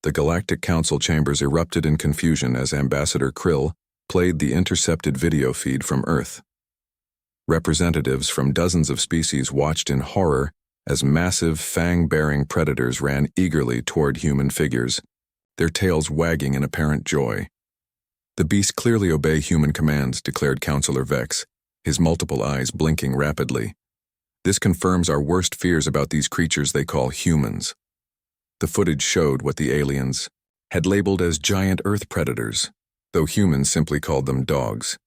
The Galactic Council chambers erupted in confusion as Ambassador Krill played the intercepted video feed from Earth. Representatives from dozens of species watched in horror as massive, fang-bearing predators ran eagerly toward human figures, their tails wagging in apparent joy. "The beasts clearly obey human commands," declared Counselor Vex, his multiple eyes blinking rapidly. "This confirms our worst fears about these creatures they call humans." The footage showed what the aliens had labeled as giant Earth predators, though humans simply called them dogs.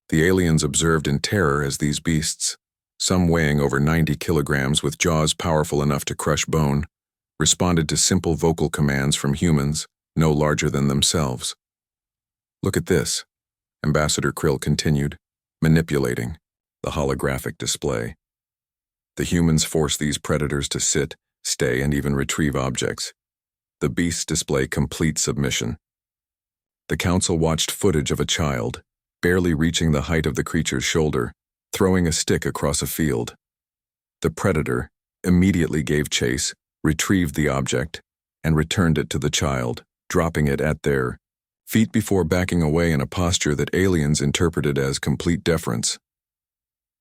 The aliens observed in terror as these beasts, some weighing over 90 kilograms with jaws powerful enough to crush bone, responded to simple vocal commands from humans no larger than themselves. "Look at this," Ambassador Krill continued, manipulating the holographic display. The humans force these predators to sit, stay, and even retrieve objects. The beasts display complete submission. The council watched footage of a child, barely reaching the height of the creature's shoulder, throwing a stick across a field. The predator immediately gave chase, retrieved the object, and returned it to the child, dropping it at their feet before backing away in a posture that aliens interpreted as complete deference.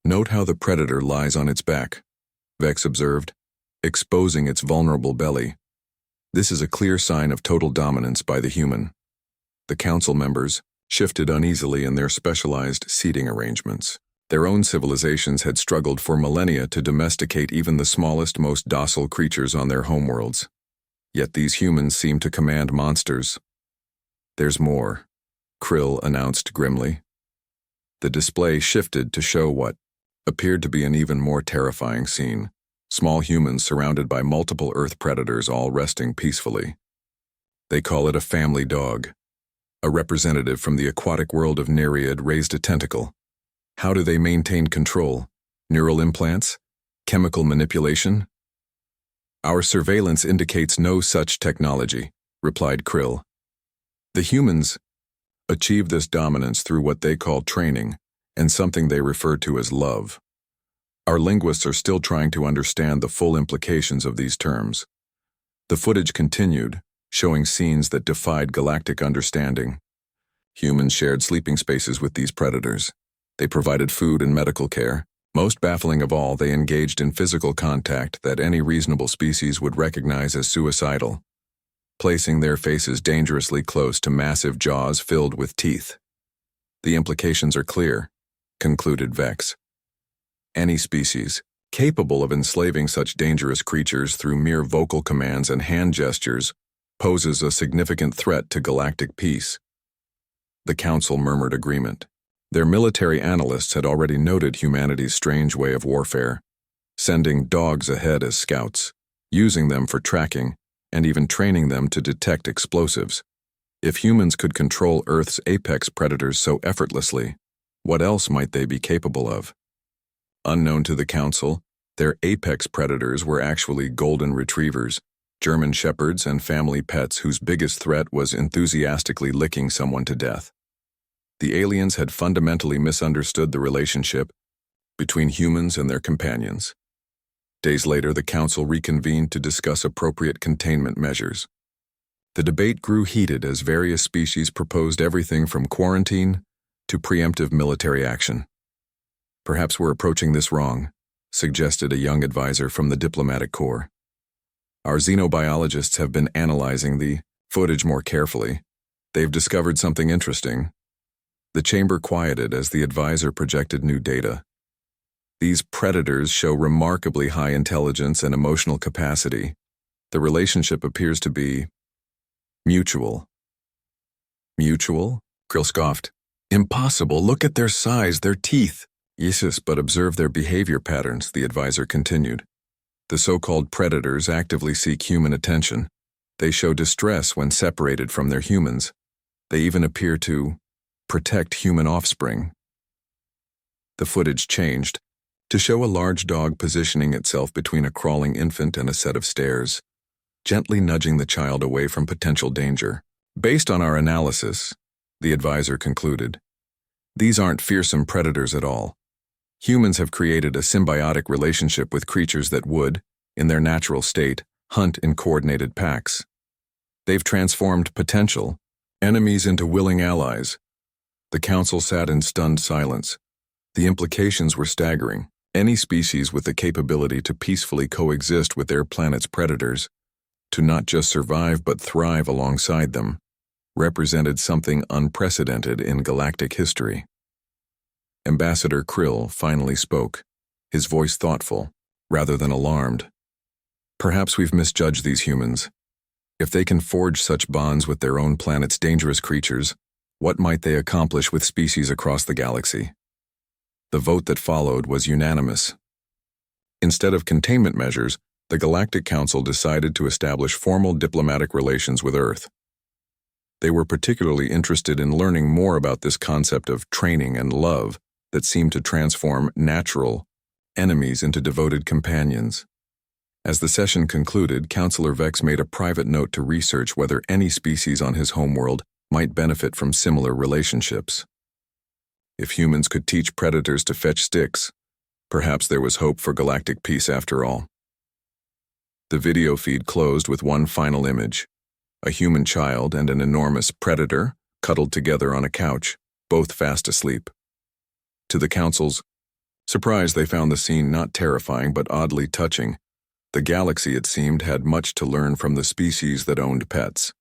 "Note how the predator lies on its back," Vex observed, exposing its vulnerable belly. "This is a clear sign of total dominance by the human." The council members shifted uneasily in their specialized seating arrangements. Their own civilizations had struggled for millennia to domesticate even the smallest, most docile creatures on their homeworlds. Yet these humans seem to command monsters. "There's more," Krill announced grimly. The display shifted to show what appeared to be an even more terrifying scene. Small humans surrounded by multiple Earth predators all resting peacefully. "They call it a family dog." A representative from the aquatic world of Nereid raised a tentacle. "How do they maintain control? Neural implants? Chemical manipulation?" "Our surveillance indicates no such technology," replied Krill. "The humans achieve this dominance through what they call training and something they refer to as love. Our linguists are still trying to understand the full implications of these terms." The footage continued, showing scenes that defied galactic understanding. Humans shared sleeping spaces with these predators. They provided food and medical care. Most baffling of all, they engaged in physical contact that any reasonable species would recognize as suicidal, placing their faces dangerously close to massive jaws filled with teeth. "The implications are clear," concluded Vex. "Any species capable of enslaving such dangerous creatures through mere vocal commands and hand gestures poses a significant threat to galactic peace." The council murmured agreement. Their military analysts had already noted humanity's strange way of warfare, sending dogs ahead as scouts, using them for tracking, and even training them to detect explosives. If humans could control Earth's apex predators so effortlessly, what else might they be capable of? Unknown to the council, their apex predators were actually golden retrievers, German shepherds, and family pets whose biggest threat was enthusiastically licking someone to death. The aliens had fundamentally misunderstood the relationship between humans and their companions. Days later, the council reconvened to discuss appropriate containment measures. The debate grew heated as various species proposed everything from quarantine to preemptive military action. "Perhaps we're approaching this wrong," suggested a young advisor from the diplomatic corps. "Our xenobiologists have been analyzing the footage more carefully. They've discovered something interesting." The chamber quieted as the advisor projected new data. "These predators show remarkably high intelligence and emotional capacity. The relationship appears to be mutual." "Mutual?" Krill scoffed. "Impossible. Look at their size, their teeth." "Yes, but observe their behavior patterns," the advisor continued. "The so-called predators actively seek human attention. They show distress when separated from their humans. They even appear to protect human offspring." The footage changed to show a large dog positioning itself between a crawling infant and a set of stairs, gently nudging the child away from potential danger. "Based on our analysis," the advisor concluded, "these aren't fearsome predators at all. Humans have created a symbiotic relationship with creatures that would, in their natural state, hunt in coordinated packs. They've transformed potential enemies into willing allies. The council sat in stunned silence. The implications were staggering. Any species with the capability to peacefully coexist with their planet's predators, to not just survive but thrive alongside them, represented something unprecedented in galactic history. Ambassador Krill finally spoke, his voice thoughtful, rather than alarmed. Perhaps we've misjudged these humans. If they can forge such bonds with their own planet's dangerous creatures, what might they accomplish with species across the galaxy? The vote that followed was unanimous. Instead of containment measures, the Galactic Council decided to establish formal diplomatic relations with Earth. They were particularly interested in learning more about this concept of training and love that seemed to transform natural enemies into devoted companions. As the session concluded, Councillor Vex made a private note to research whether any species on his homeworld might benefit from similar relationships. If humans could teach predators to fetch sticks, perhaps there was hope for galactic peace after all. The video feed closed with one final image: a human child and an enormous predator cuddled together on a couch, both fast asleep. To the Council's surprise, they found the scene not terrifying but oddly touching. The galaxy, it seemed, had much to learn from the species that owned pets.